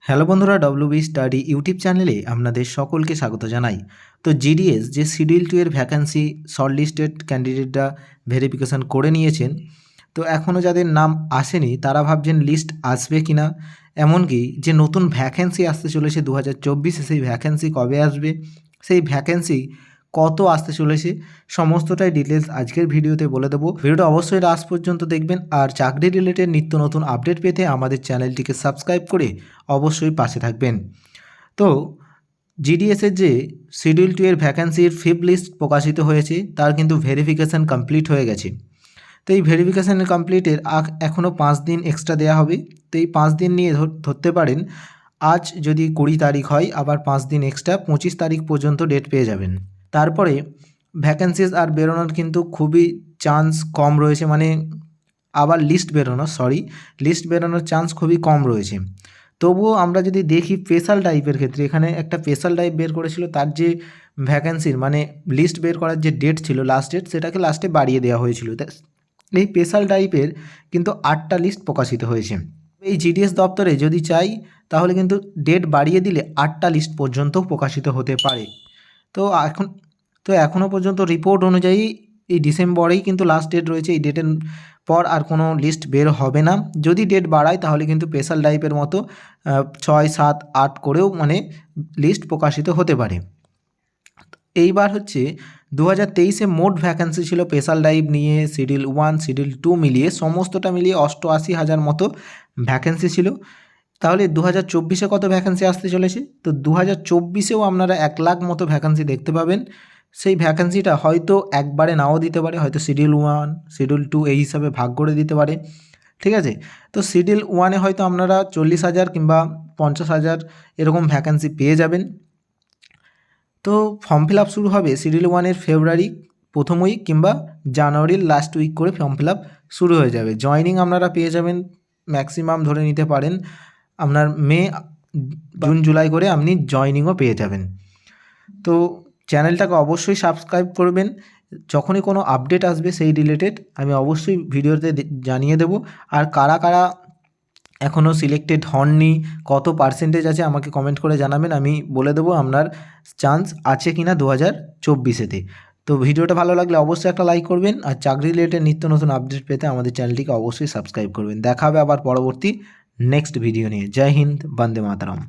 Hello বন্ধুরা, WB study YouTube চ্যানেলে আপনাদের সকলকে স্বাগত জানাই। তো জিডিএস যে শিডিউল 2 এর ভ্যাকান্সি শর্টলিস্টেড ক্যান্ডিডেটরা ভেরিফিকেশান করে নিয়েছেন। তো এখনও যাদের নাম আসেনি তারা ভাবছেন লিস্ট আসবে কি না, এমনকি যে নতুন ভ্যাকেন্সি আসতে চলেছে 2024-এ, সেই ভ্যাকেন্সি কবে আসবে, সেই ভ্যাকেন্সি কত আসতে চলেছে, সমস্তটাই ডিটেলস আজকের ভিডিওতে বলে দেবো। ভিডিওটা অবশ্যই লাস্ট পর্যন্ত দেখবেন, আর চাকরি রিলেটেড নিত্য নতুন আপডেট পেতে আমাদের চ্যানেলটিকে সাবস্ক্রাইব করে অবশ্যই পাশে থাকবেন। তো জিডিএসের যে শিডিউল 2 এর ভ্যাকেন্সির 5th লিস্ট প্রকাশিত হয়েছে, তার কিন্তু ভেরিফিকেশান কমপ্লিট হয়ে গেছে। তো এই ভেরিফিকেশান কমপ্লিটের এখনও 5 দিন এক্সট্রা দেওয়া হবে। তো এই 5 দিন নিয়ে ধরতে পারেন, আজ যদি 20 তারিখ হয়, আবার 5 দিন এক্সট্রা 25 তারিখ পর্যন্ত ডেট পেয়ে যাবেন। তারপরে ভ্যাকেন্সিস আর বেরোনোর কিন্তু খুবই চান্স কম রয়েছে, মানে আবার লিস্ট বেরোনোর চান্স খুবই কম রয়েছে। তবুও আমরা যদি দেখি স্পেশাল টাইপের ক্ষেত্রে, এখানে একটা স্পেশাল টাইপ বের করেছিল, তার যে ভ্যাকেন্সির মানে লিস্ট বের করার যে ডেট ছিল, লাস্ট ডেট, সেটাকে লাস্টে বাড়িয়ে দেওয়া হয়েছিল। এই স্পেশাল টাইপের কিন্তু 8টা লিস্ট প্রকাশিত হয়েছে। এই জিডিএস দপ্তরে যদি চাই তাহলে কিন্তু ডেট বাড়িয়ে দিলে 8টা লিস্ট পর্যন্ত প্রকাশিত হতে পারে। তো এখনও পর্যন্ত রিপোর্ট অনুযায়ী এই ডিসেম্বরেই কিন্তু লাস্ট ডেট রয়েছে। এই ডেটের পর আর কোনো লিস্ট বের হবে না। যদি ডেট বাড়ায় তাহলে কিন্তু স্পেশাল টাইপের মতো 6, 7, 8 করেও মানে লিস্ট প্রকাশিত হতে পারে। এইবার হচ্ছে 2023-এ মোট ভ্যাকেন্সি ছিল স্পেশাল টাইপ নিয়ে, শিডিউল 1, শিডিউল 2 মিলিয়ে, সমস্তটা মিলিয়ে 88,000 মতো ভ্যাকেন্সি ছিল। তাহলে 2024-এ কত ভ্যাকেন্সি আসতে চলেছে? তো 2024-এও আপনারা 1 লাখ মতো ভ্যাকেন্সি দেখতে পাবেন। সেই ভ্যাকেন্সিটা হয়তো একবারে নাও দিতে পারে, হয়তো শিডিউল 1, শিডিউল 2 এই হিসাবে ভাগ করে দিতে পারে, ঠিক আছে? তো শিডিউল 1-এ হয়তো আপনারা 40,000 কিংবা 50,000 এরকম ভ্যাকেন্সি পেয়ে যাবেন। তো ফর্ম ফিল আপ শুরু হবে শিডিউল 1-এর ফেব্রুয়ারি প্রথম উইক কিংবা জানুয়ারির লাস্ট উইক করে ফর্ম ফিল আপ শুরু হয়ে যাবে। জয়েনিং আপনারা পেয়ে যাবেন ম্যাক্সিমাম ধরে নিতে পারেন আপনার মে, জুন, জুলাই করে আপনি জয়েনিংও পেয়ে যাবেন। তো চ্যানেলটাকে অবশ্যই সাবস্ক্রাইব করবেন। যখনই কোনো আপডেট আসবে সেই রিলেটেড আমি অবশ্যই ভিডিওতে জানিয়ে দেব। আর কারা কারা এখনও সিলেক্টেড হননি, কত পার্সেন্টেজ আছে আমাকে কমেন্ট করে জানাবেন, আমি বলে দেবো আপনার চান্স আছে কি না 2024-এতে। তো ভিডিওটা ভালো লাগলে অবশ্যই একটা লাইক করবেন, আর চাকরি রিলেটেড নিত্য নতুন আপডেট পেতে আমাদের চ্যানেলটিকে অবশ্যই সাবস্ক্রাইব করবেন। দেখা হবে আবার পরবর্তী নেক্সট ভিডিও নিয়ে। জয় হিন্দ, বন্দে মাতরম।